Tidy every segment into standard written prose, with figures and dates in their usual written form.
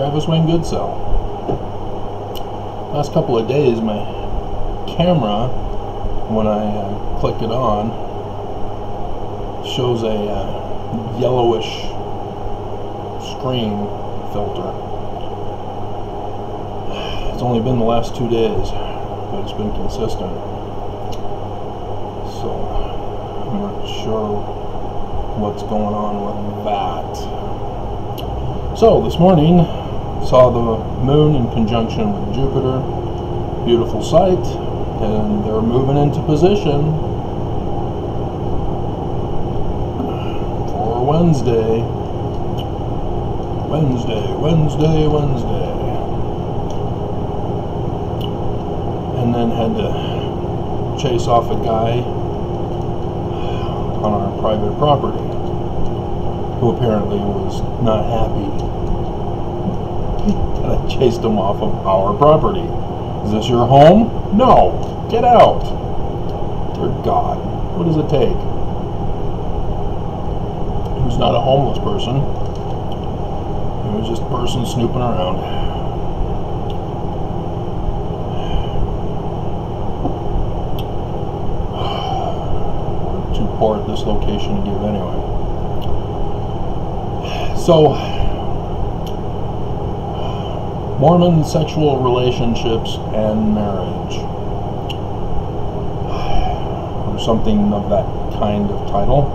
Travis Wayne Goodsell. Last couple of days, my camera, when I click it on, shows a yellowish screen filter. It's only been the last 2 days, but it's been consistent. So I'm not sure what's going on with that. So this morning, saw the moon in conjunction with Jupiter. Beautiful sight, and they're moving into position for Wednesday. And then had to chase off a guy on our private property who apparently was not happy that I chased him off of our property. Is this your home? No! Get out! Dear God, what does it take? He was not a homeless person. He was just a person snooping around. We're too poor at this location to give anyway. So, Mormon sexual relationships and marriage, or something of that kind of title.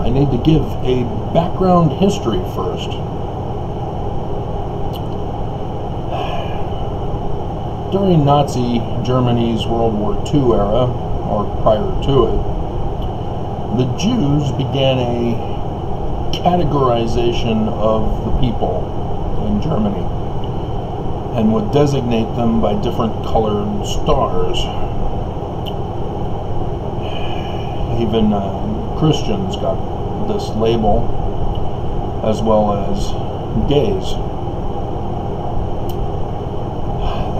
I need to give a background history first. During Nazi Germany's World War II era, or prior to it, the Jews began a categorization of the people in Germany and would designate them by different colored stars. Even Christians got this label, as well as gays.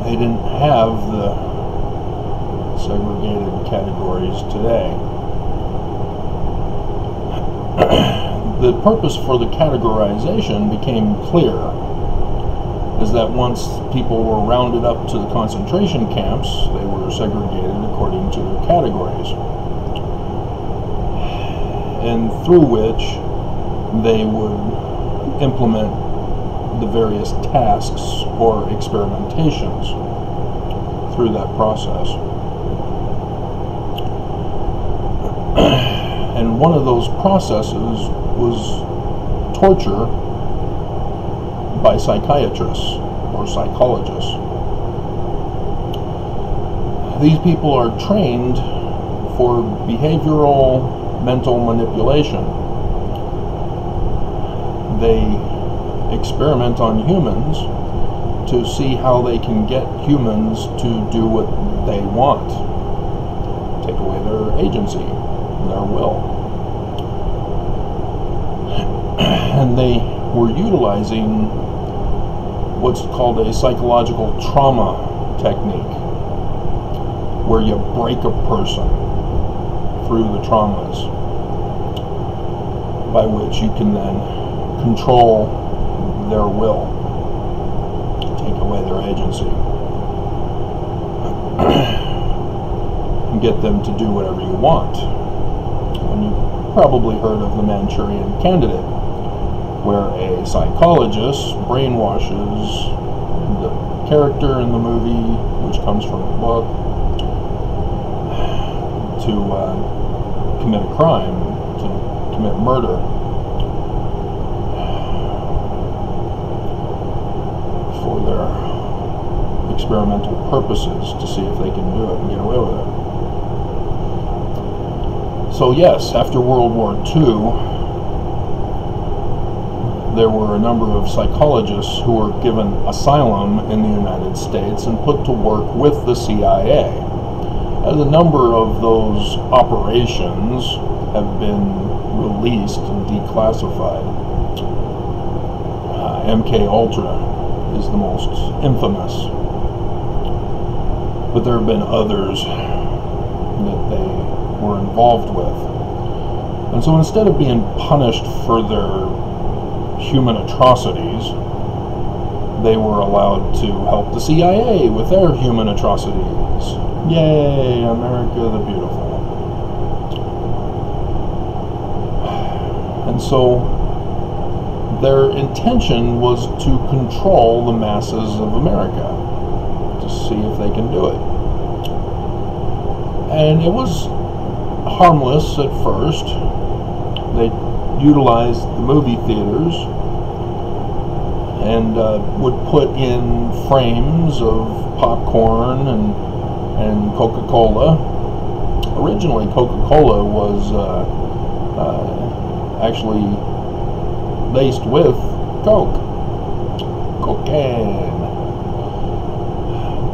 They didn't have the segregated categories today. The purpose for the categorization became clear, is that once people were rounded up to the concentration camps, they were segregated according to their categories, and through which they would implement the various tasks or experimentations through that process. And one of those processes was torture by psychiatrists or psychologists. These people are trained for behavioral mental manipulation. They experiment on humans to see how they can get humans to do what they want, take away their agency, their will. And they were utilizing what's called a psychological trauma technique, where you break a person through the traumas, by which you can then control their will, take away their agency, and get them to do whatever you want. And you've probably heard of the Manchurian Candidate, where a psychologist brainwashes the character in the movie, which comes from the book, to commit a crime, to commit murder, for their experimental purposes, to see if they can do it and get away with it. So yes, after World War II, there were a number of psychologists who were given asylum in the United States and put to work with the CIA. As a number of those operations have been released and declassified. MK Ultra is the most infamous, but there have been others that they were involved with. And so instead of being punished for their human atrocities, they were allowed to help the CIA with their human atrocities. Yay, America the Beautiful. And so their intention was to control the masses of America, to see if they can do it. And it was harmless at first. They utilized the movie theaters and would put in frames of popcorn and Coca-Cola. Originally, Coca-Cola was actually laced with cocaine.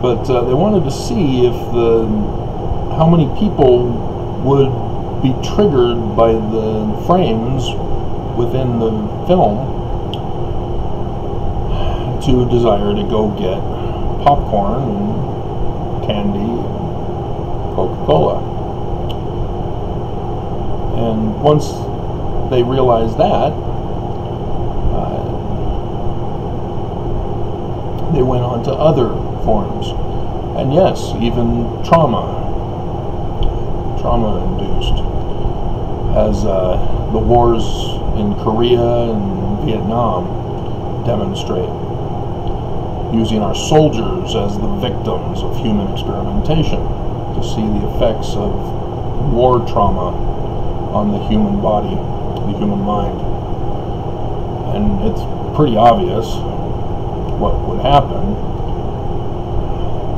But they wanted to see if how many people would be triggered by the frames within the film to desire to go get popcorn and candy and Coca-Cola. And once they realized that, they went on to other forms. And yes, even trauma-induced, as the wars in Korea and Vietnam demonstrate, using our soldiers as the victims of human experimentation to see the effects of war trauma on the human body, the human mind. And it's pretty obvious what would happen.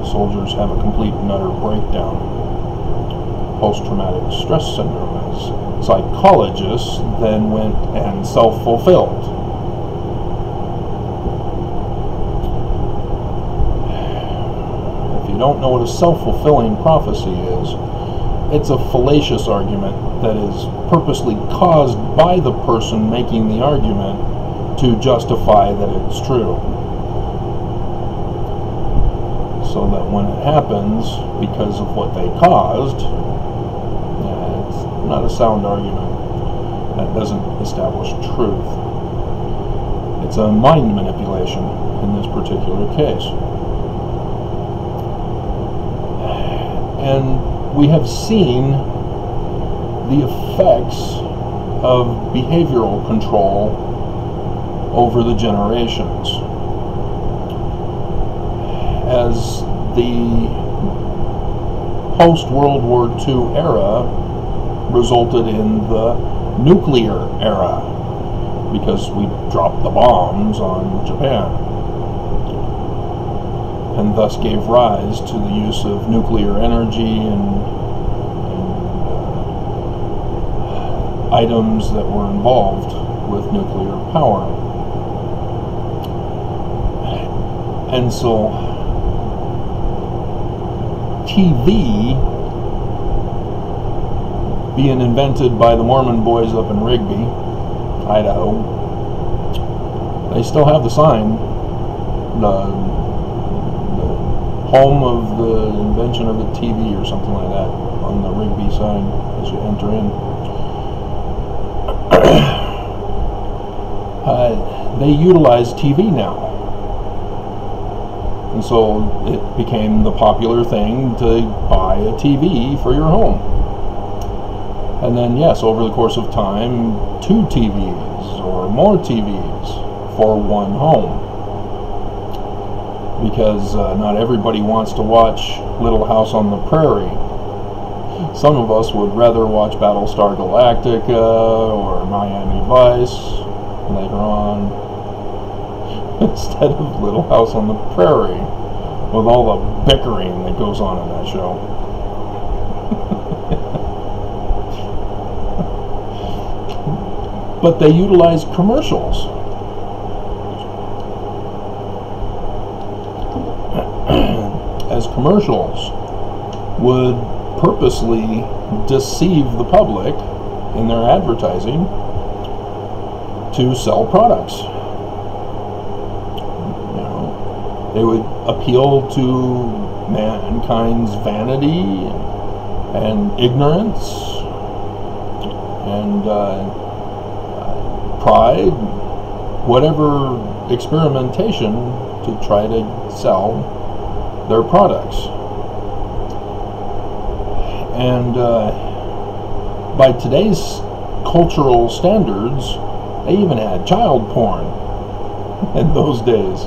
Soldiers have a complete and utter breakdown, post-traumatic stress syndrome, as psychologists then went and self-fulfilled. If you don't know what a self-fulfilling prophecy is, it's a fallacious argument that is purposely caused by the person making the argument to justify that it's true. So that when it happens, because of what they caused, it's not a sound argument. That doesn't establish truth. It's a mind manipulation in this particular case. And we have seen the effects of behavioral control over the generations. As the post-World War II era resulted in the nuclear era, because we dropped the bombs on Japan, and thus gave rise to the use of nuclear energy and items that were involved with nuclear power. And so TV, being invented by the Mormon boys up in Rigby, Idaho, they still have the sign, the home of the invention of the TV or something like that, on the Rigby sign as you enter in. They utilize TV now. And so it became the popular thing to buy a TV for your home. And then, yes, over the course of time, 2 TVs or more TVs for one home. Because not everybody wants to watch Little House on the Prairie. Some of us would rather watch Battlestar Galactica or Miami Vice later on, instead of Little House on the Prairie, with all the bickering that goes on in that show. But they utilize commercials. As commercials would purposely deceive the public in their advertising to sell products. They would appeal to mankind's vanity and ignorance and pride, whatever experimentation to try to sell their products. And by today's cultural standards, they even had child porn in those days,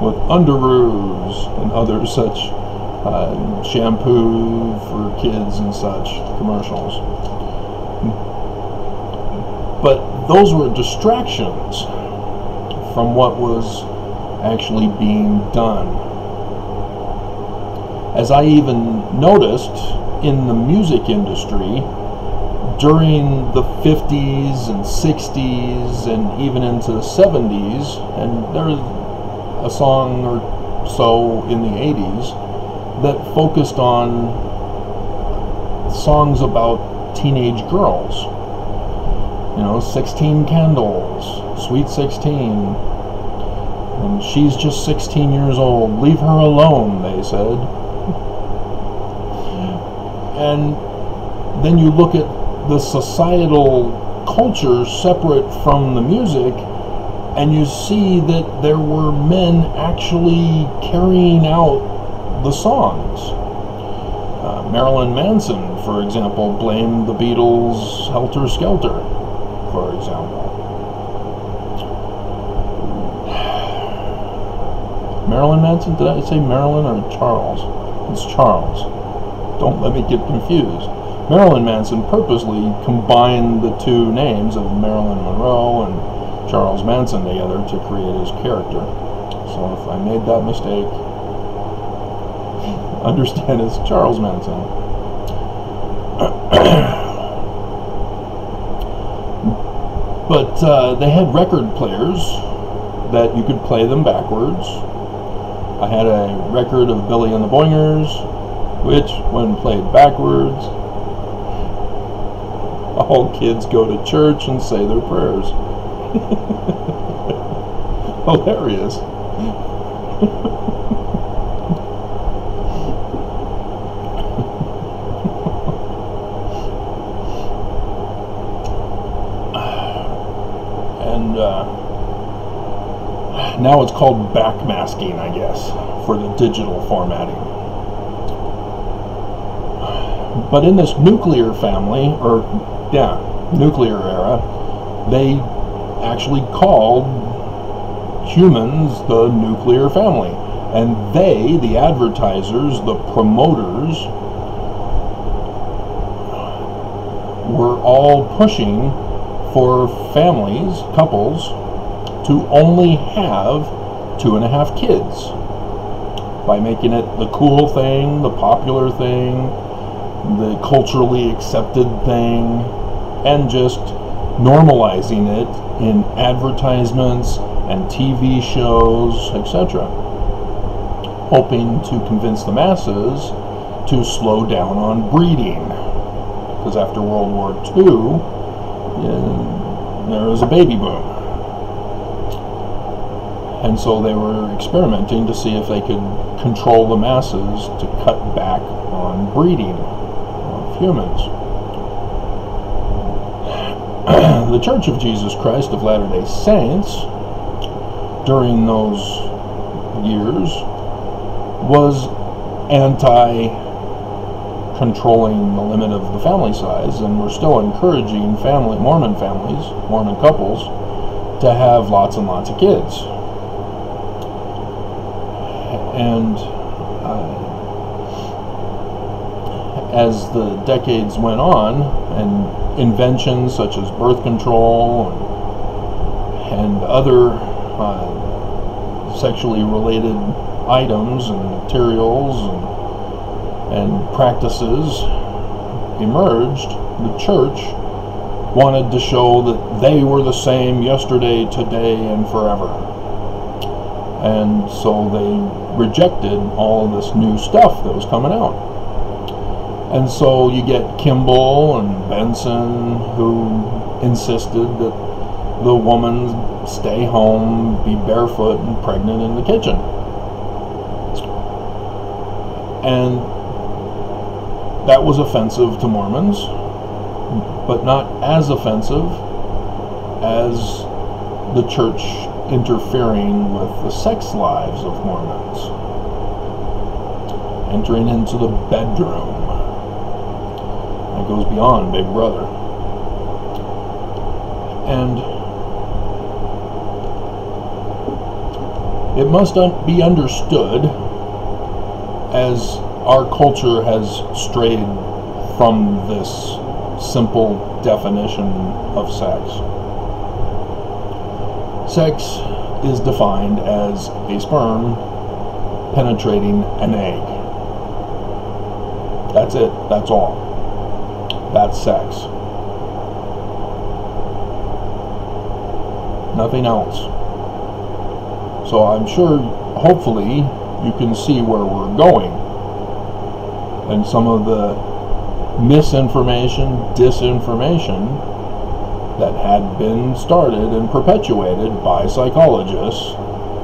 with underoos and other such shampoo for kids and such commercials. But those were distractions from what was actually being done. As I even noticed in the music industry during the 50s and 60s and even into the 70s, and there's a song or so in the 80s that focused on songs about teenage girls. You know, 16 Candles, Sweet 16, and she's just 16 years old, leave her alone, they said. And then you look at the societal culture separate from the music, and you see that there were men actually carrying out the songs. Marilyn Manson, for example, blamed the Beatles' Helter Skelter, for example. Marilyn Manson? Did I say Marilyn or Charles? It's Charles. Don't let me get confused. Marilyn Manson purposely combined the two names of Marilyn Monroe and Charles Manson together to create his character. So if I made that mistake, understand it's Charles Manson. But they had record players that you could play them backwards. I had a record of Billy and the Boingers, which, when played backwards, all kids go to church and say their prayers. Hilarious. And now it's called backmasking, I guess, for the digital formatting. But in this nuclear family, nuclear era, they actually called humans the nuclear family. And they, the advertisers, the promoters, were all pushing for families, couples, to only have 2.5 kids by making it the cool thing, the popular thing, the culturally accepted thing, and just normalizing it in advertisements and TV shows, etc., hoping to convince the masses to slow down on breeding, because after World War II, there was a baby boom. And so they were experimenting to see if they could control the masses to cut back on breeding of humans. The Church of Jesus Christ of Latter-day Saints, during those years, was anti-controlling the limit of the family size, and were still encouraging Mormon families, Mormon couples, to have lots and lots of kids. And as the decades went on, and inventions such as birth control and other sexually related items and materials and practices emerged, the church wanted to show that they were the same yesterday, today, and forever. And so they rejected all of this new stuff that was coming out. And so you get Kimball and Benson, who insisted that the woman stay home, be barefoot and pregnant in the kitchen. And that was offensive to Mormons, but not as offensive as the church interfering with the sex lives of Mormons, entering into the bedroom. It goes beyond Big Brother. And it must be understood, as our culture has strayed from this simple definition of sex. Sex is defined as a sperm penetrating an egg. That's it. That's all. That's sex. Nothing else. So I'm sure, hopefully, you can see where we're going. And some of the misinformation, disinformation that had been started and perpetuated by psychologists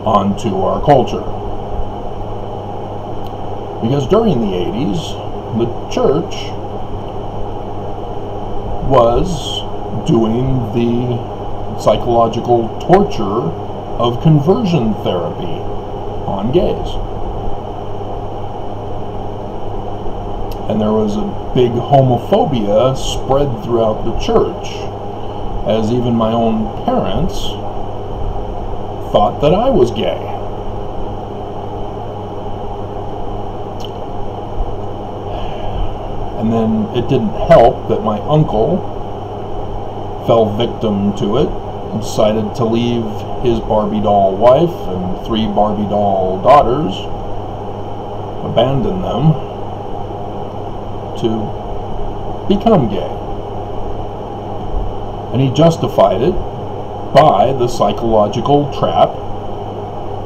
onto our culture. Because during the 80s, the church was doing the psychological torture of conversion therapy on gays. And there was a big homophobia spread throughout the church, as even my own parents thought that I was gay. And then it didn't help that my uncle fell victim to it and decided to leave his Barbie doll wife and 3 Barbie doll daughters, abandon them to become gay. And he justified it by the psychological trap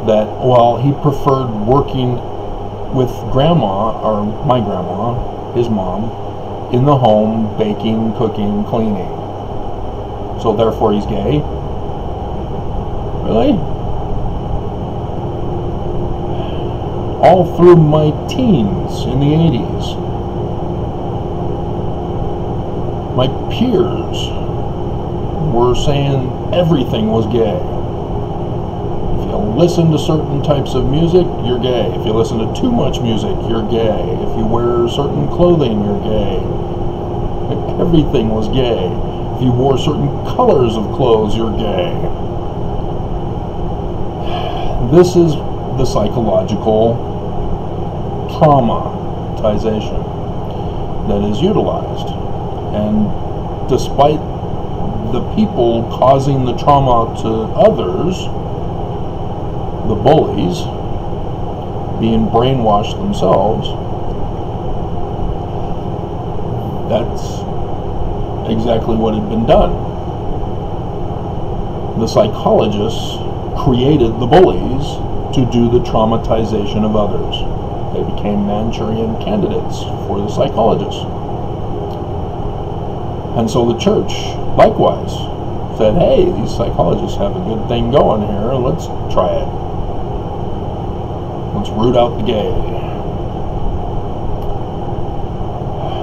that, well, he preferred working with grandma, or my grandma, his mom, in the home, baking, cooking, cleaning. So therefore he's gay? Really? All through my teens in the 80s, my peers were saying everything was gay. If you listen to certain types of music, you're gay. If you listen to too much music, you're gay. If you wear certain clothing, you're gay. Everything was gay. If you wore certain colors of clothes, you're gay. This is the psychological traumatization that is utilized. And despite the people causing the trauma to others, the bullies, being brainwashed themselves, that's exactly what had been done. The psychologists created the bullies to do the traumatization of others. They became Manchurian candidates for the psychologists. And so the church, likewise, said, hey, these psychologists have a good thing going here, let's try it. Let's root out the gay.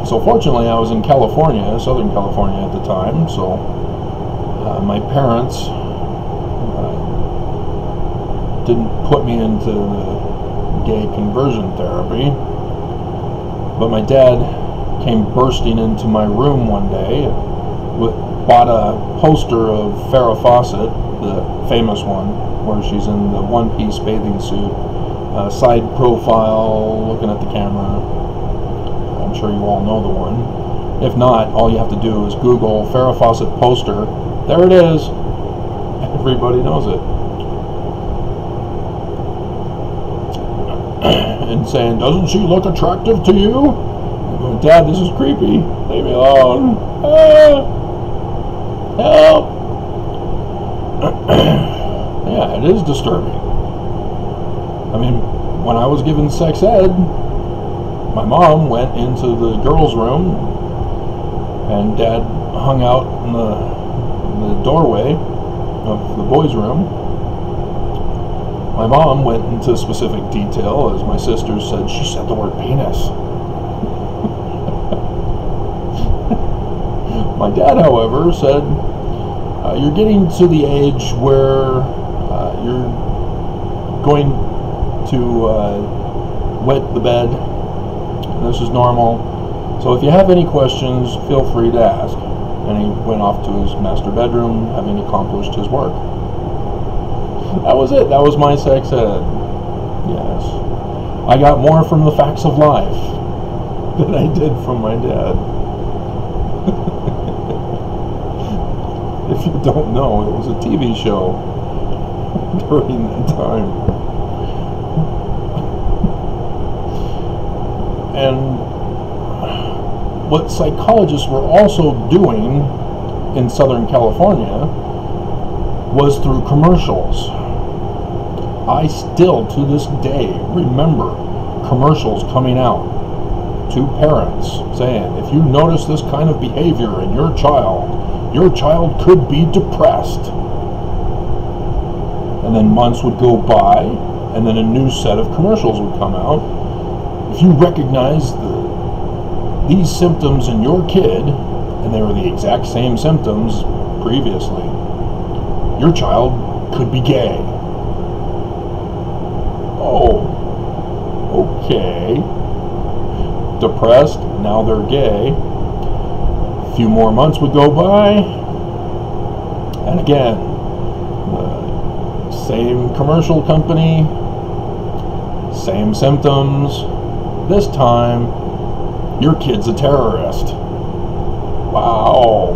So fortunately, I was in California, Southern California at the time, so my parents didn't put me into the gay conversion therapy, but my dad came bursting into my room one day, bought a poster of Farrah Fawcett, the famous one, where she's in the one-piece bathing suit, side profile, looking at the camera. I'm sure you all know the one. If not, all you have to do is Google Farrah Fawcett poster. There it is. Everybody knows it. And saying, doesn't she look attractive to you? Dad, this is creepy. Leave me alone. Help! Yeah, it is disturbing. I mean, when I was given sex ed, my mom went into the girls' room, and Dad hung out in the doorway of the boys' room. My mom went into specific detail, as my sister said, she said the word penis. My dad, however, said, you're getting to the age where you're going to wet the bed. This is normal. So if you have any questions, feel free to ask. And he went off to his master bedroom, having accomplished his work. That was it. That was my sex ed. Yes. I got more from the facts of life than I did from my dad. If you don't know, it was a TV show during that time. And what psychologists were also doing in Southern California was through commercials. I still, to this day, remember commercials coming out to parents saying, if you notice this kind of behavior in your child could be depressed. And then months would go by, and then a new set of commercials would come out. If you recognize these symptoms in your kid, and they were the exact same symptoms previously, your child could be gay. Oh, okay. Depressed, now they're gay. A few more months would go by, and again, the same commercial company, same symptoms. This time, your kid's a terrorist. Wow.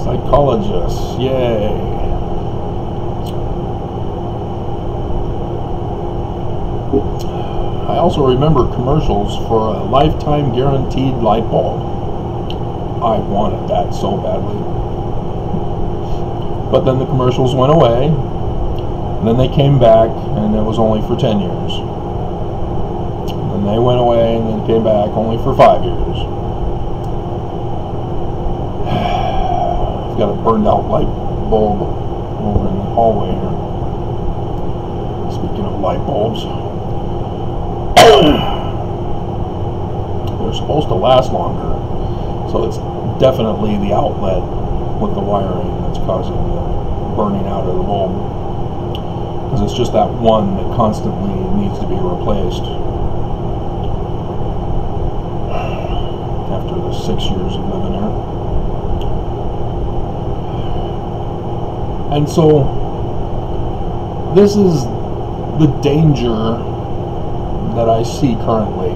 Psychologists, yay. I also remember commercials for a lifetime guaranteed light bulb. I wanted that so badly. But then the commercials went away, and then they came back, and it was only for 10 years. And they went away, and then came back only for 5 years. I've got a burned out light bulb over in the hallway here. Speaking of light bulbs, they're supposed to last longer, so it's definitely the outlet with the wiring that's causing the burning out of the bulb, because it's just that one that constantly needs to be replaced after the 6 years of living here. And so this is the danger that I see currently,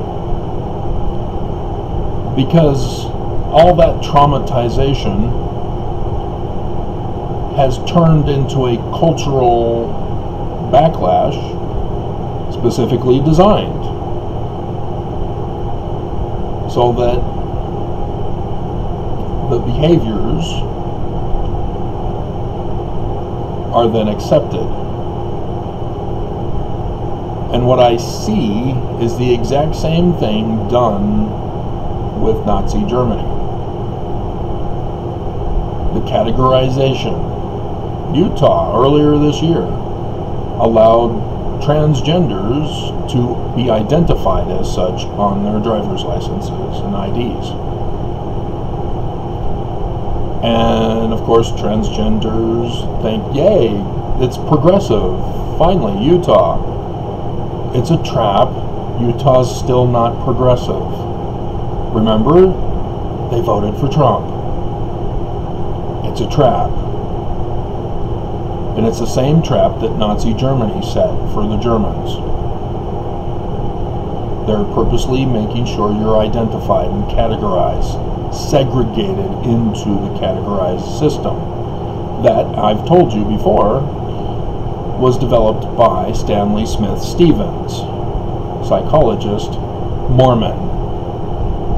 because all that traumatization has turned into a cultural backlash specifically designed so that the behaviors are then accepted. And what I see is the exact same thing done with Nazi Germany. The categorization. Utah, earlier this year, allowed transgenders to be identified as such on their driver's licenses and IDs. And of course, transgenders think, yay, it's progressive. Finally, Utah. It's a trap. Utah's still not progressive. Remember, they voted for Trump. It's a trap. And it's the same trap that Nazi Germany set for the Germans. They're purposely making sure you're identified and categorized, segregated into the categorized system that, I've told you before, was developed by Stanley Smith Stevens, psychologist, Mormon,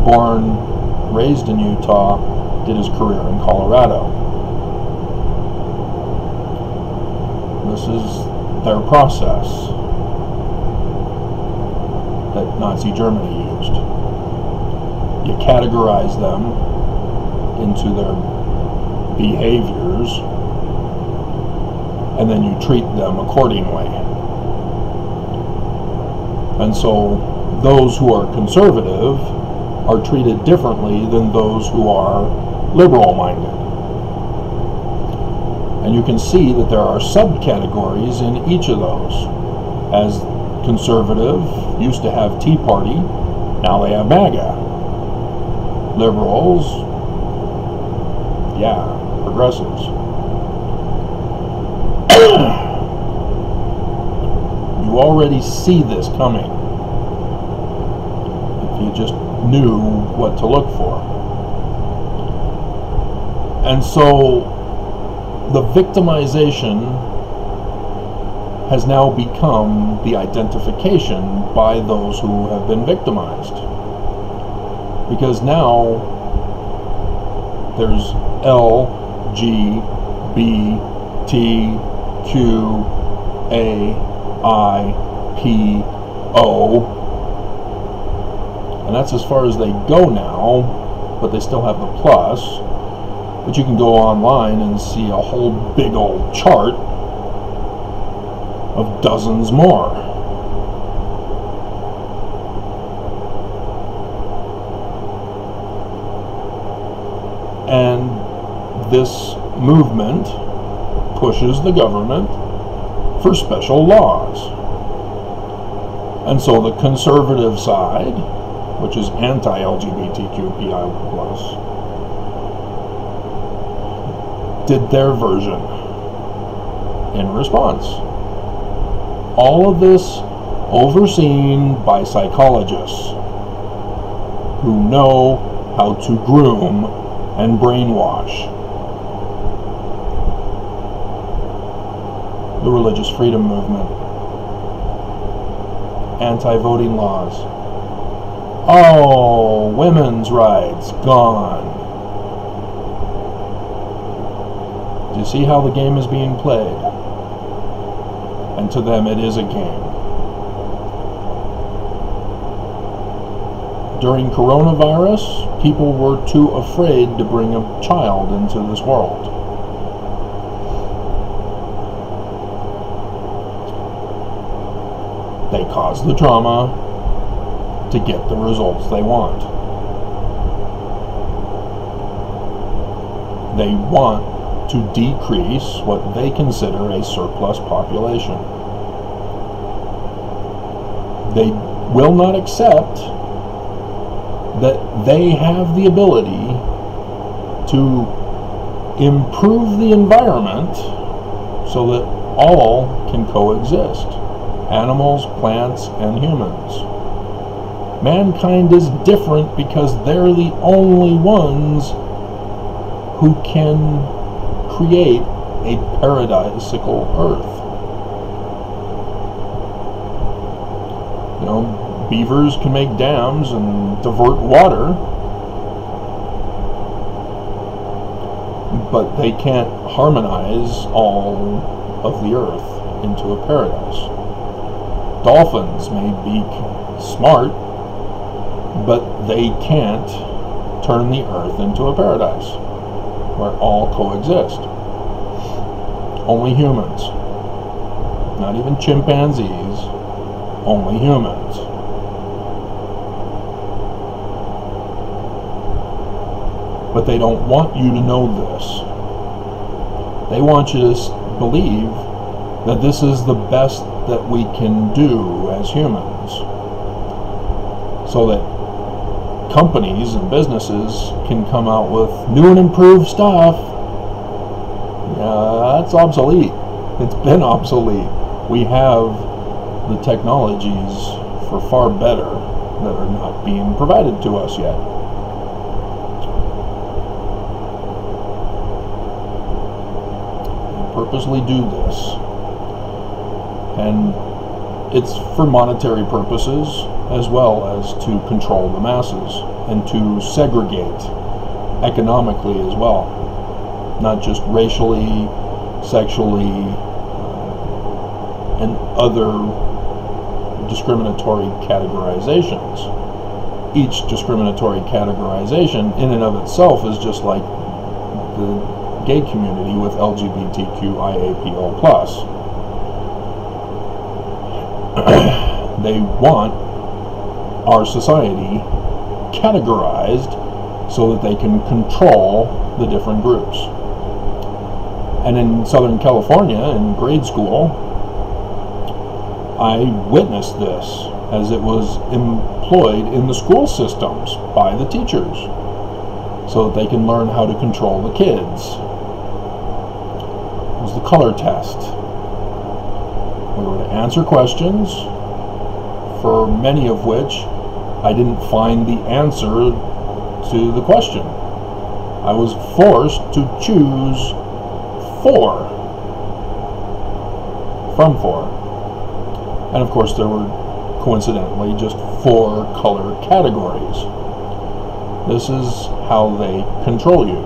born, raised in Utah, did his career in Colorado. This is their process that Nazi Germany used. You categorize them into their behaviors, and then you treat them accordingly. And so those who are conservative are treated differently than those who are liberal-minded. And you can see that there are subcategories in each of those. As conservative used to have Tea Party, now they have MAGA. Liberals, yeah, progressives. You already see this coming if you just knew what to look for. And so the victimization has now become the identification by those who have been victimized. Because now there's L, G, B, T, Q, A, I, P, O. And that's as far as they go now, but they still have the plus. But you can go online and see a whole big old chart of dozens more. And this movement pushes the government for special laws. And so the conservative side, which is anti-LGBTQPI+, did their version in response. All of this overseen by psychologists who know how to groom and brainwash. The religious freedom movement, anti-voting laws. Oh, women's rights, gone. Do you see how the game is being played? And to them it is a game. During coronavirus, people were too afraid to bring a child into this world. They cause the trauma to get the results they want. They want to decrease what they consider a surplus population. They will not accept that they have the ability to improve the environment so that all can coexist. Animals, plants, and humans. Mankind is different because they're the only ones who can create a paradisical earth. You know, beavers can make dams and divert water, but they can't harmonize all of the earth into a paradise. Dolphins may be smart, but they can't turn the earth into a paradise where all coexist. Only humans. Not even chimpanzees. Only humans. But they don't want you to know this. They want you to believe that this is the best that we can do as humans, so that companies and businesses can come out with new and improved stuff. That's obsolete. It's been obsolete. We have the technologies for far better that are not being provided to us yet. They purposely do this. And it's for monetary purposes as well as to control the masses and to segregate economically as well, not just racially, sexually, and other discriminatory categorizations. Each discriminatory categorization in and of itself is just like the gay community with LGBTQIAPO+. They want our society categorized so that they can control the different groups. And in Southern California, in grade school, I witnessed this as it was employed in the school systems by the teachers so that they can learn how to control the kids. It was the color test. We were to answer questions, for many of which I didn't find the answer to the question. I was forced to choose 4 from 4. And of course there were coincidentally just 4 color categories. This is how they control you.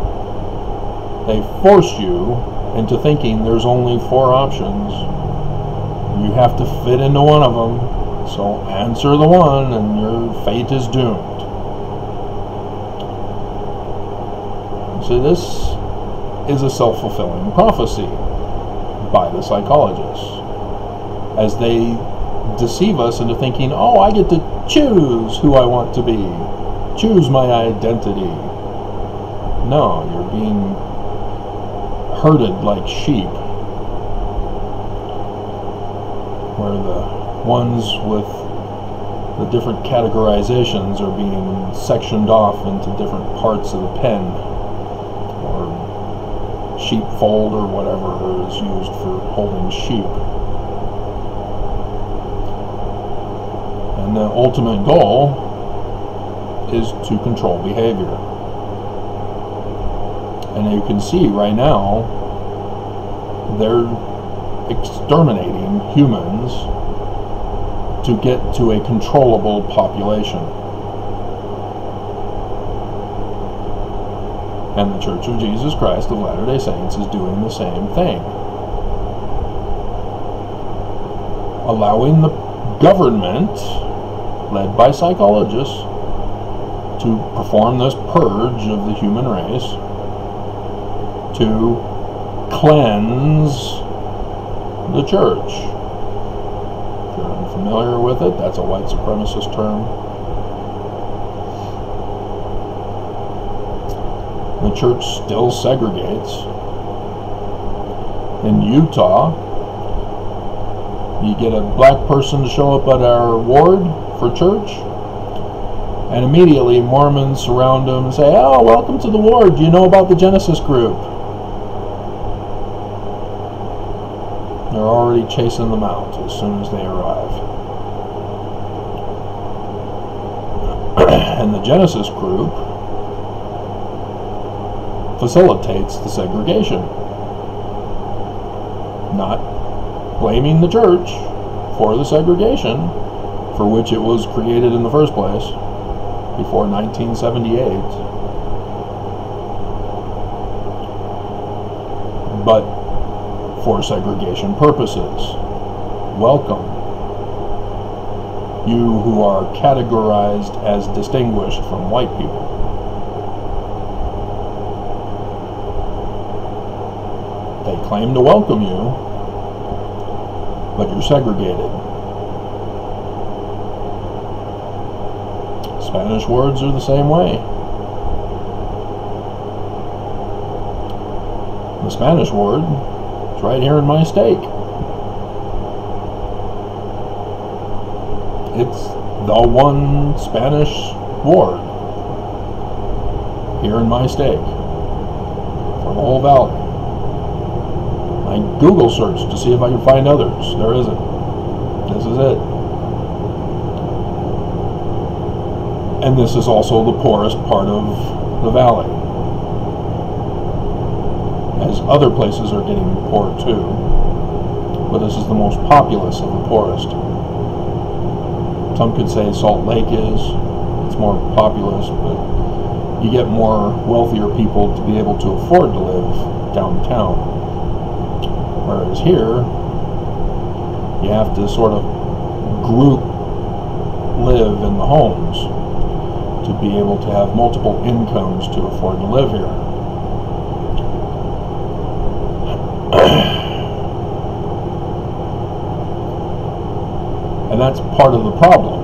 They force you into thinking there's only 4 options. You have to fit into one of them, so answer the one and your fate is doomed. So this is a self-fulfilling prophecy by the psychologists, as they deceive us into thinking, oh, I get to choose who I want to be, choose my identity. No, you're being herded like sheep, where the ones with the different categorizations are being sectioned off into different parts of the pen, or sheepfold, or whatever is used for holding sheep. And the ultimate goal is to control behavior. And you can see right now they're exterminating humans to get to a controllable population. And the Church of Jesus Christ of Latter-day Saints is doing the same thing, allowing the government, led by psychologists, to perform this purge of the human race, to cleanse the church. If you're unfamiliar with it, that's a white supremacist term. The church still segregates. In Utah, you get a black person to show up at our ward for church, and immediately Mormons surround them and say, oh, welcome to the ward, do you know about the Genesis group? They're already chasing them out as soon as they arrive. And the Genesis group facilitates the segregation, not blaming the church for the segregation for which it was created in the first place before 1978, but for segregation purposes. Welcome, you who are categorized as distinguished from white people. They claim to welcome you, but you're segregated. Spanish words are the same way. The Spanish word is right here in my stake. It's the one Spanish word here in my stake for the whole valley. I Google searched to see if I can find others. There isn't. This is it. And this is also the poorest part of the valley, as other places are getting poor too, but this is the most populous of the poorest. Some could say Salt Lake is. It's more populous, but you get more wealthier people to be able to afford to live downtown. Whereas here, you have to sort of group live in the homes to be able to have multiple incomes to afford to live here. And that's part of the problem,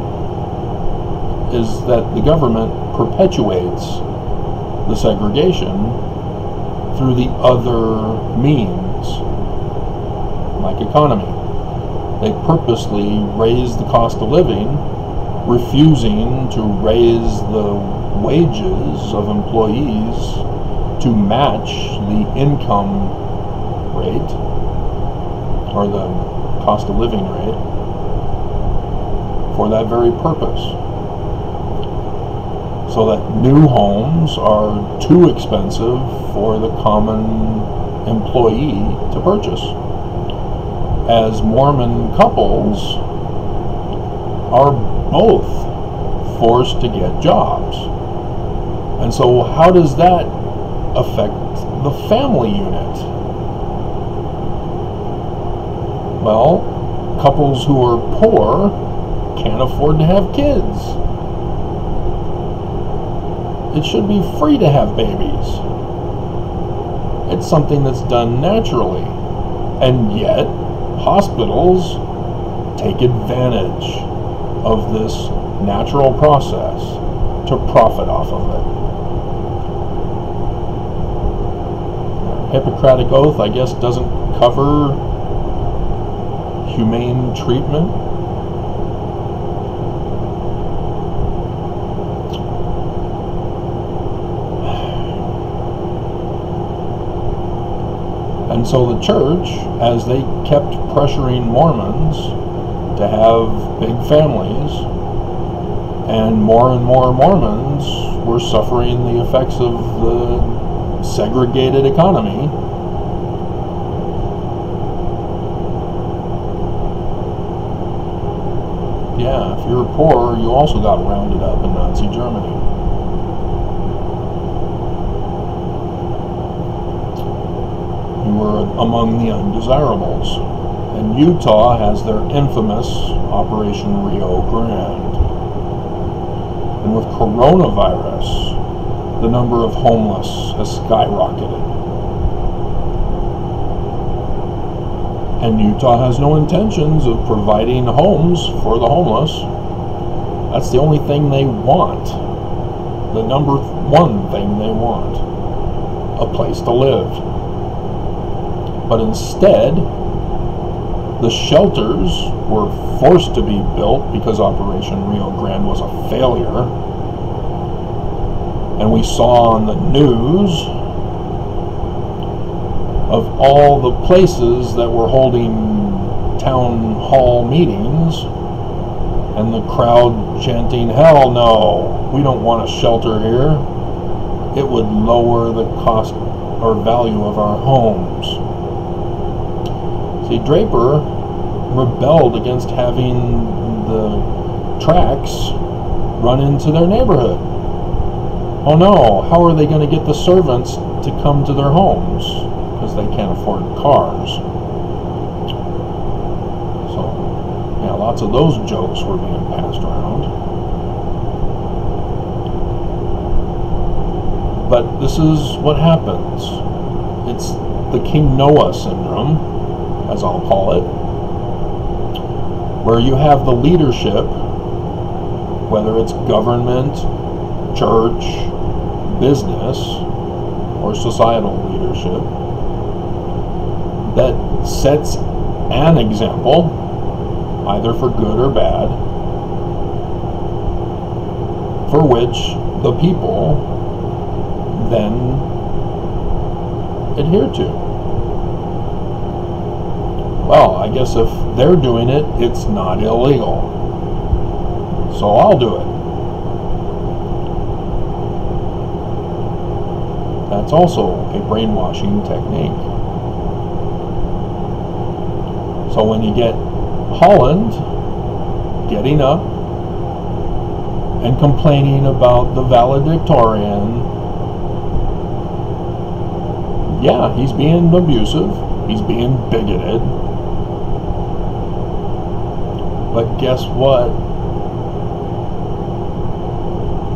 is that the government perpetuates the segregation through the other means, like economy. They purposely raise the cost of living, refusing to raise the wages of employees to match the income rate or the cost of living rate for that very purpose. So that new homes are too expensive for the common employee to purchase. As Mormon couples are both forced to get jobs. And so how does that affect the family unit? Well, couples who are poor can't afford to have kids. It should be free to have babies. It's something that's done naturally. And yet, hospitals take advantage of this natural process to profit off of it. Hippocratic Oath, I guess, doesn't cover humane treatment. And so the church, as they kept pressuring Mormons to have big families, and more Mormons were suffering the effects of the segregated economy, yeah, if you were poor, you also got rounded up in Nazi Germany. You were among the undesirables. And Utah has their infamous Operation Rio Grande. And with coronavirus, the number of homeless has skyrocketed. And Utah has no intentions of providing homes for the homeless. That's the only thing they want. The number one thing they want. A place to live. But instead, the shelters were forced to be built because Operation Rio Grande was a failure. And we saw on the news of all the places that were holding town hall meetings and the crowd chanting, "Hell no, we don't want a shelter here. It would lower the cost or value of our homes." See, Draper rebelled against having the tracks run into their neighborhood. Oh no, how are they going to get the servants to come to their homes? Because they can't afford cars. So, yeah, lots of those jokes were being passed around. But this is what happens. It's the King Noah syndrome, as I'll call it, where you have the leadership, whether it's government, church, business, or societal leadership, that sets an example, either for good or bad, for which the people then adhere to. Well, I guess if they're doing it, it's not illegal. So I'll do it. That's also a brainwashing technique. So when you get Holland getting up and complaining about the valedictorian, yeah, he's being abusive, he's being bigoted. But guess what?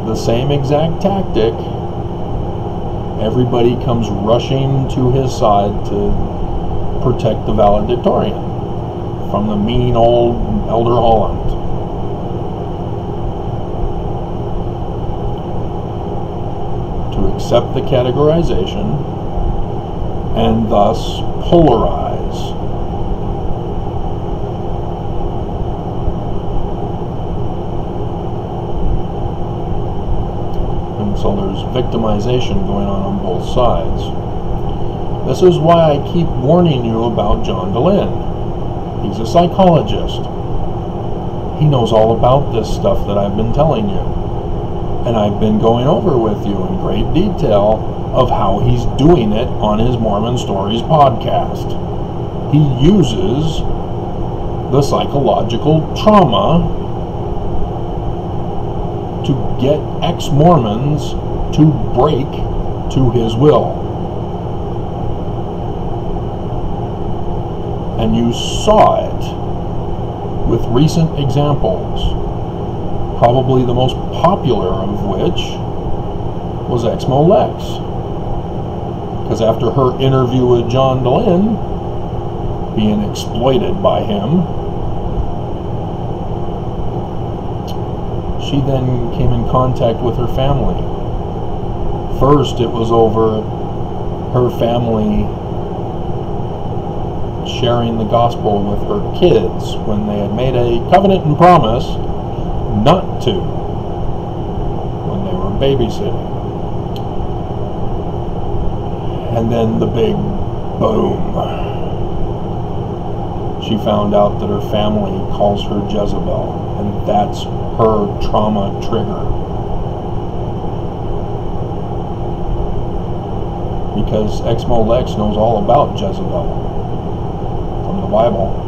The same exact tactic, everybody comes rushing to his side to protect the valedictorian from the mean old Elder Holland. accept the categorization and thus polarize. And so there's victimization going on both sides. This is why I keep warning you about John DeLynn. He's a psychologist. He knows all about this stuff that I've been telling you. And I've been going over with you in great detail of how he's doing it on his Mormon Stories podcast. He uses the psychological trauma to get ex-Mormons to break to his will. And you saw it with recent examples, probably the most popular of which was Exmo Lex. Because after her interview with John DeLynn, being exploited by him, she then came in contact with her family. First, it was over her family sharing the gospel with her kids when they had made a covenant and promise not to when they were babysitting. And then the big boom. She found out that her family calls her Jezebel, and that's her trauma trigger. Because Exmo Lex knows all about Jezebel from the Bible.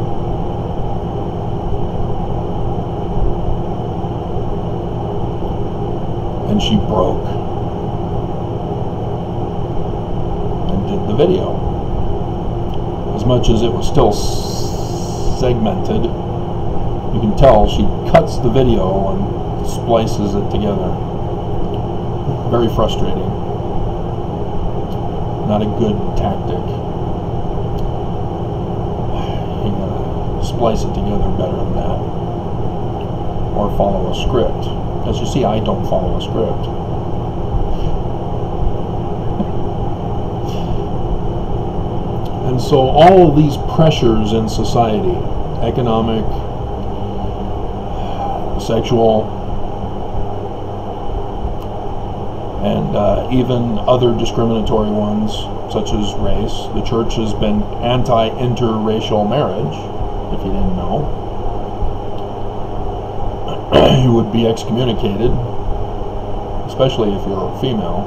And she broke and did the video. As much as it was still segmented, you can tell she cuts the video and splices it together. Very frustrating. Not a good tactic. You gotta splice it together better than that. Or follow a script. As you see, I don't follow a script. And so all of these pressures in society, economic, sexual, and even other discriminatory ones, such as race. The church has been anti-interracial marriage, if you didn't know. You would be excommunicated, especially if you're a female.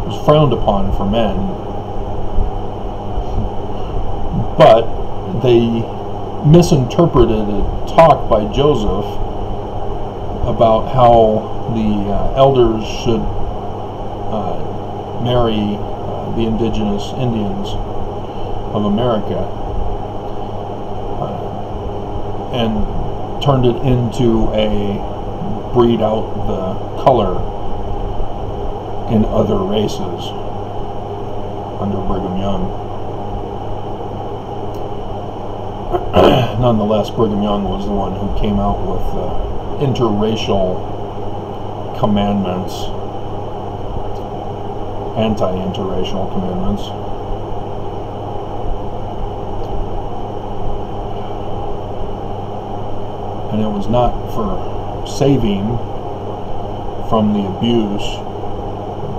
It was frowned upon for men, but they misinterpreted a talk by Joseph about how the elders should marry the indigenous Indians of America, and turned it into a breed out the color in other races under Brigham Young. Nonetheless, Brigham Young was the one who came out with interracial commandments, anti-interracial commandments. And it was not for saving from the abuse, it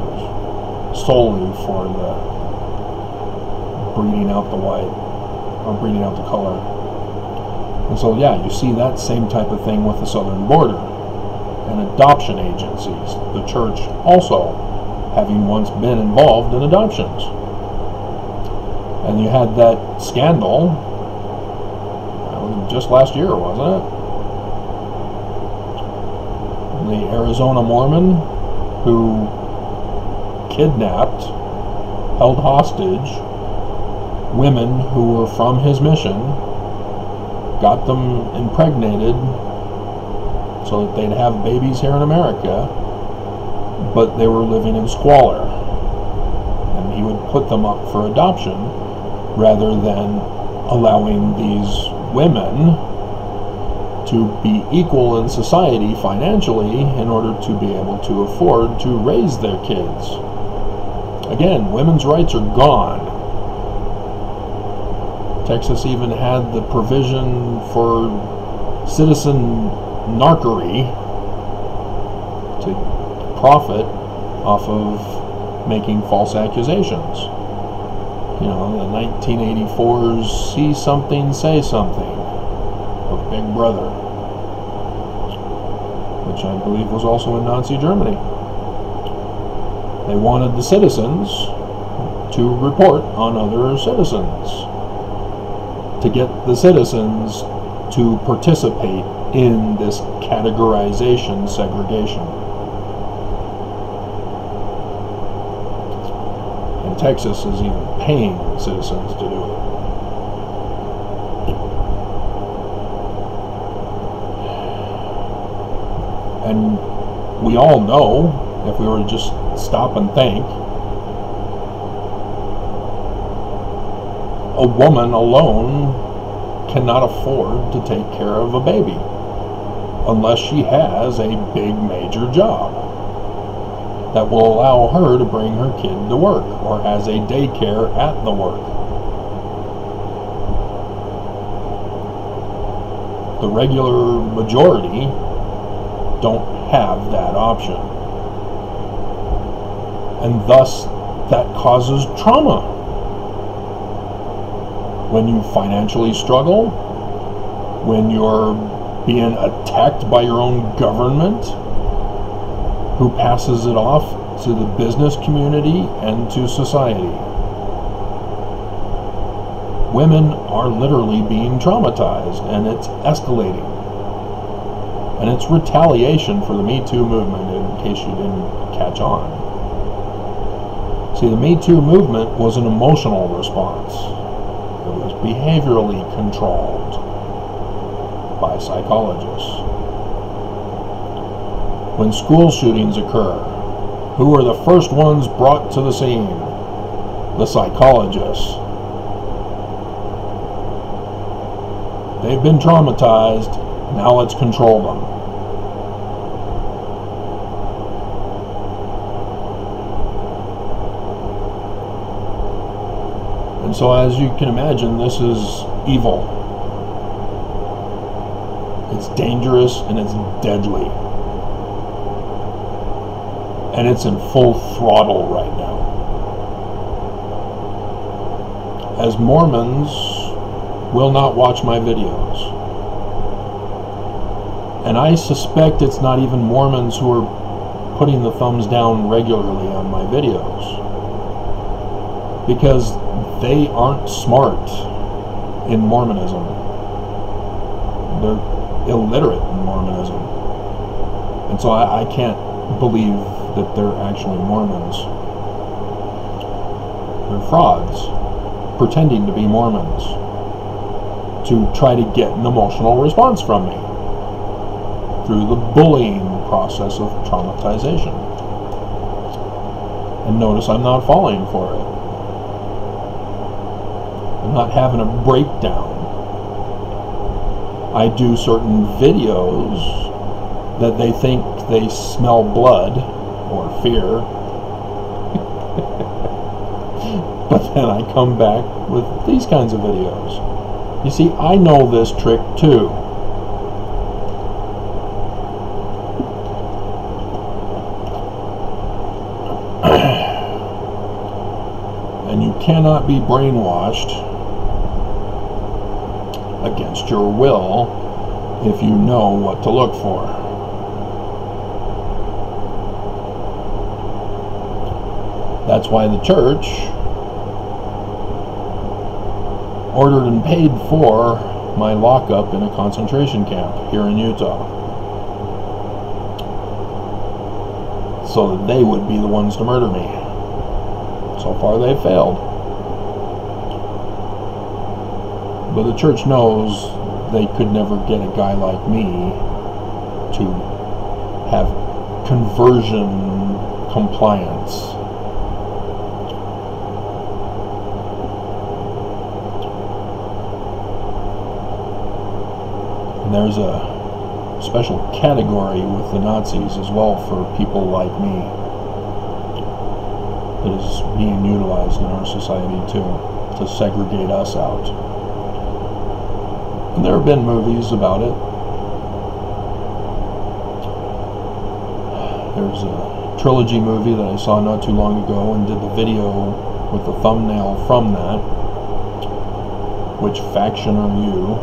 was solely for the breeding out the white, or breeding out the color. And so yeah, you see that same type of thing with the southern border and adoption agencies. The church also having once been involved in adoptions. And you had that scandal, just last year, wasn't it? The Arizona Mormon who kidnapped, held hostage women who were from his mission, got them impregnated so that they'd have babies here in America, but they were living in squalor. And he would put them up for adoption rather than allowing these women to be equal in society financially in order to be able to afford to raise their kids. Again, women's rights are gone. Texas even had the provision for citizen narcery to profit off of making false accusations. You know, the 1984's see something, say something of Big Brother, which I believe was also in Nazi Germany. They wanted the citizens to report on other citizens, to get the citizens to participate in this categorization segregation. And Texas is even paying citizens to do it. And we all know, if we were to just stop and think, a woman alone cannot afford to take care of a baby unless she has a big major job that will allow her to bring her kid to work or has a daycare at the work. The regular majority don't have that option, and thus that causes trauma. When you financially struggle, when you're being attacked by your own government, who passes it off to the business community and to society. Women are literally being traumatized, and it's escalating. And it's retaliation for the Me Too movement, in case you didn't catch on. See, the Me Too movement was an emotional response. It was behaviorally controlled by psychologists. When school shootings occur, who are the first ones brought to the scene? The psychologists. They've been traumatized, now let's control them. And so, as you can imagine, this is evil. It's dangerous and it's deadly. And it's in full throttle right now. As Mormons will not watch my videos. And I suspect it's not even Mormons who are putting the thumbs down regularly on my videos, because they aren't smart in Mormonism. They're illiterate in Mormonism. And so I can't believe that they're actually Mormons. They're frauds, pretending to be Mormons, to try to get an emotional response from me through the bullying process of traumatization. And notice I'm not falling for it. I'm not having a breakdown. I do certain videos that they think they smell blood or fear, but then I come back with these kinds of videos. You see, I know this trick too. And you cannot be brainwashed against your will if you know what to look for. That's why the church ordered and paid for my lockup in a concentration camp here in Utah, so that they would be the ones to murder me. So far they've failed. But the church knows they could never get a guy like me to have conversion compliance. And there's a special category with the Nazis as well for people like me. that is being utilized in our society to segregate us out. And there have been movies about it. There's a trilogy movie that I saw not too long ago and did the video with the thumbnail from that. Which faction are you?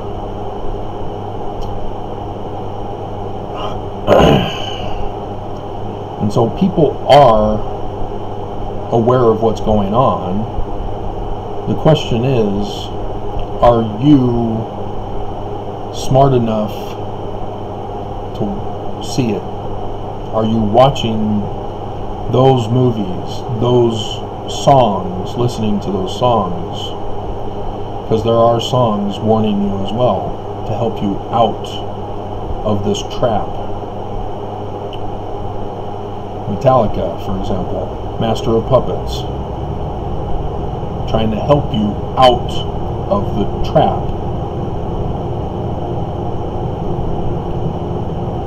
And so people are aware of what's going on. The question is, are you smart enough to see it? Are you watching those movies, those songs, listening to those songs? Because there are songs warning you as well to help you out of this trap. Metallica, for example, Master of Puppets, trying to help you out of the trap.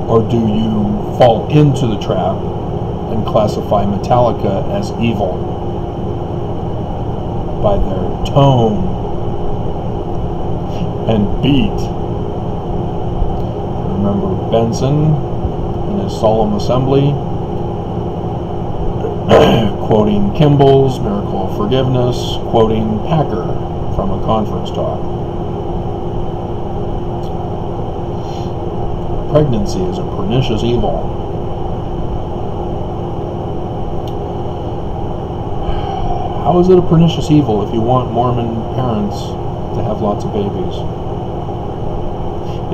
Or do you fall into the trap and classify Metallica as evil by their tone and beat? Remember Benson in his solemn assembly quoting Kimball's Miracle of Forgiveness, quoting Packer from a conference talk. Pregnancy is a pernicious evil. How is it a pernicious evil if you want Mormon parents to have lots of babies?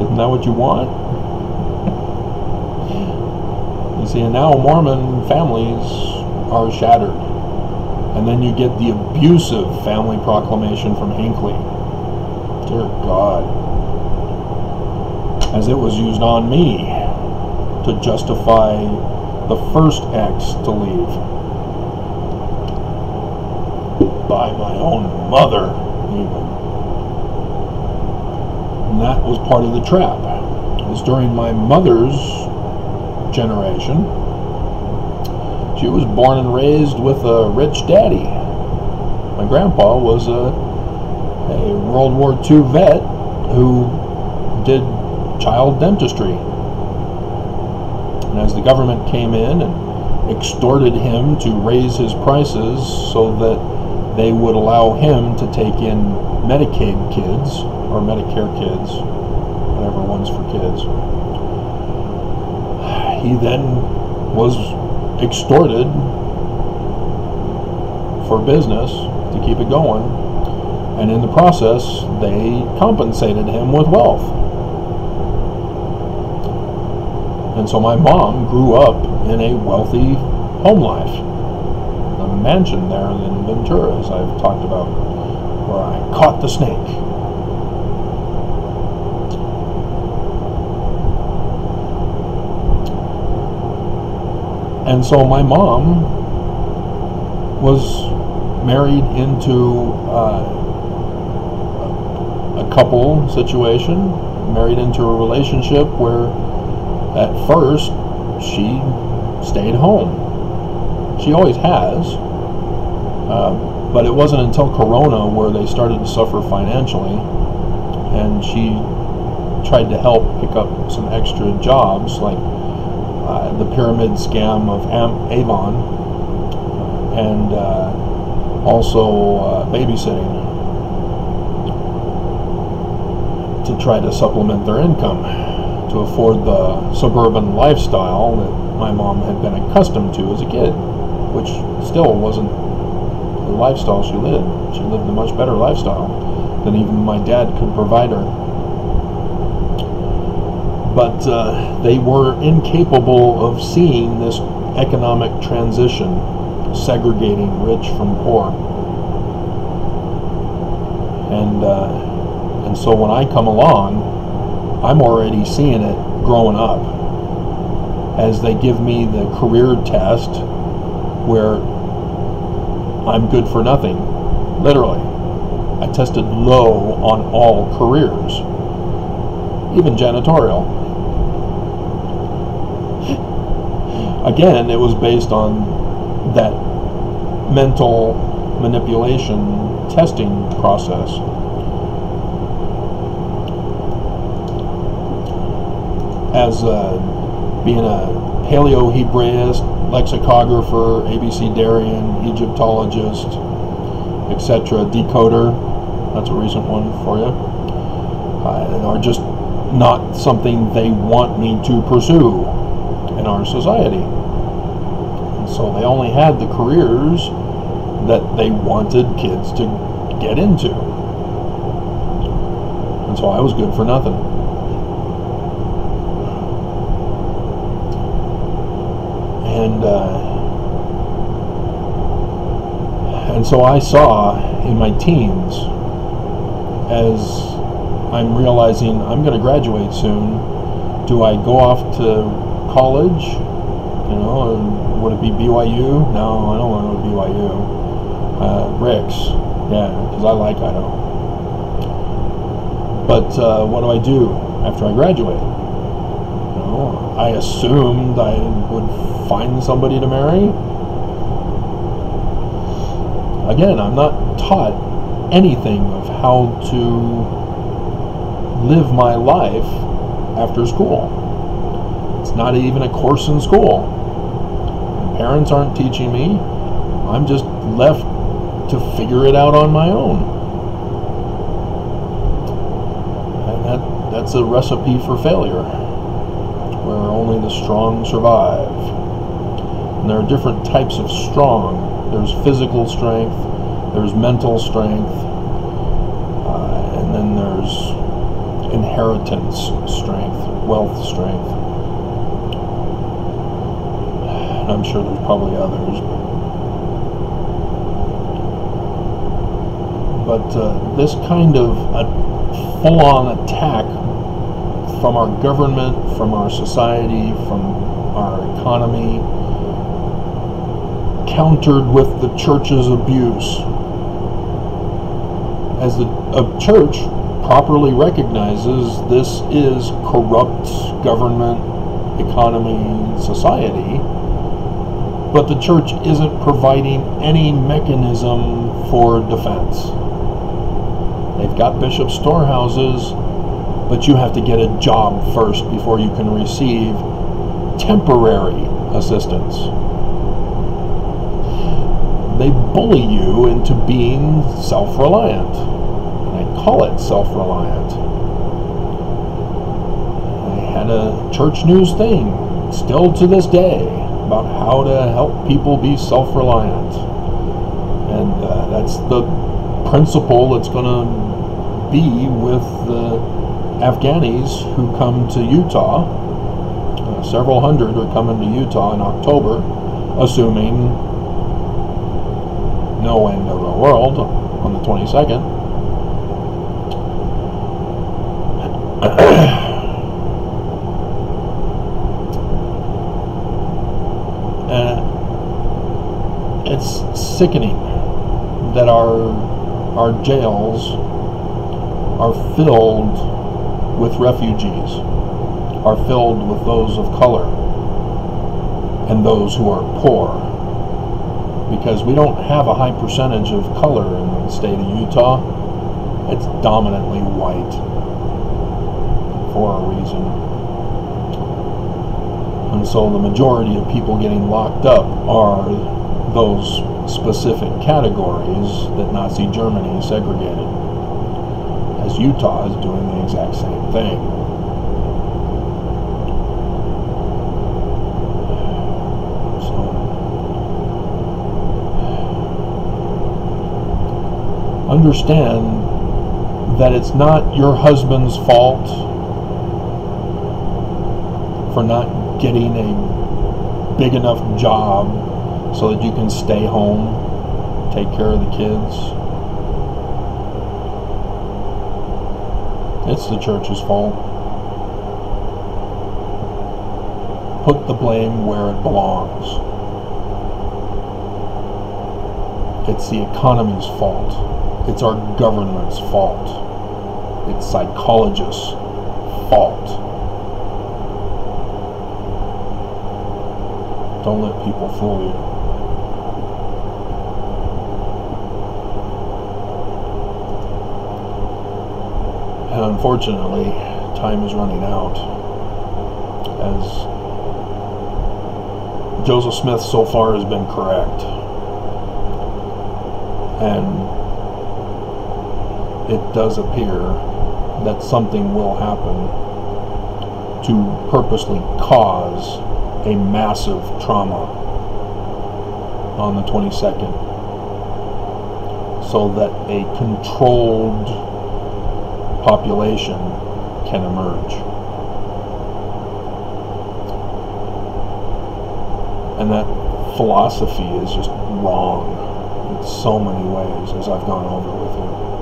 Isn't that what you want? You see, and now Mormon families are shattered. And then you get the abusive family proclamation from Hinckley. Dear God. As it was used on me to justify the first ex to leave. By my own mother, even. And that was part of the trap. It was during my mother's generation. She was born and raised with a rich daddy. My grandpa was a World War II vet who did child dentistry. And as the government came in and extorted him to raise his prices so that they would allow him to take in Medicaid kids, or Medicare kids, whatever one's for kids, he then was extorted for business to keep it going, and in the process they compensated him with wealth. And so my mom grew up in a wealthy home life, a mansion there in Ventura, as I've talked about, where I caught the snake. And so my mom was married into a couple situation, married into a relationship where at first she stayed home. She always has, but it wasn't until Corona where they started to suffer financially, and she tried to help pick up some extra jobs like the pyramid scam of Avon, and also babysitting to try to supplement their income to afford the suburban lifestyle that my mom had been accustomed to as a kid, which still wasn't the lifestyle she lived. She lived a much better lifestyle than even my dad could provide her. But they were incapable of seeing this economic transition, segregating rich from poor. And so when I come along, I'm already seeing it growing up. As they give me the career test, where I'm good for nothing, literally. I tested low on all careers, even janitorial. Again, it was based on that mental manipulation testing process. As being a Paleo-Hebraist, lexicographer, abecedarian, Egyptologist, etc., decoder, that's a recent one for you, are just not something they want me to pursue in our society. And so they only had the careers that they wanted kids to get into. And so I was good for nothing. And so I saw in my teens, as I'm realizing I'm going to graduate soon, do I go off to college? You know, would it be BYU? No, I don't want to go to BYU. Rick's, yeah, because I like Idaho. But what do I do after I graduate? You know, I assumed I would find somebody to marry. Again, I'm not taught anything of how to live my life after school. It's not even a course in school. My parents aren't teaching me. I'm just left to figure it out on my own. And that's a recipe for failure, where only the strong survive. And there are different types of strong. There's physical strength, there's mental strength, and then there's inheritance strength, wealth strength. And I'm sure there's probably others. But this kind of a full-on attack from our government, from our society, from our economy, countered with the church's abuse. As a church properly recognizes this is corrupt government, economy, society, but the church isn't providing any mechanism for defense. They've got bishop storehouses, but you have to get a job first before you can receive temporary assistance. They bully you into being self-reliant. And I call it self-reliant. I had a church news thing, still to this day, about how to help people be self-reliant. And that's the principle that's going to be with the Afghanis who come to Utah. Several hundred are coming to Utah in October, assuming no end of the world on the 22nd. It's sickening that our jails are filled with refugees, are filled with those of color and those who are poor. Because we don't have a high percentage of color in the state of Utah. It's dominantly white for a reason. And so the majority of people getting locked up are those specific categories that Nazi Germany segregated. As Utah is doing the exact same thing. Understand that it's not your husband's fault for not getting a big enough job so that you can stay home, take care of the kids. It's the church's fault. Put the blame where it belongs. It's the economy's fault. It's our government's fault. It's psychologists' fault. Don't let people fool you. unfortunately, time is running out. As Joseph Smith so far has been correct. And it does appear that something will happen to purposely cause a massive trauma on the 22nd, so that a controlled population can emerge. And that philosophy is just wrong in so many ways, as I've gone over with you.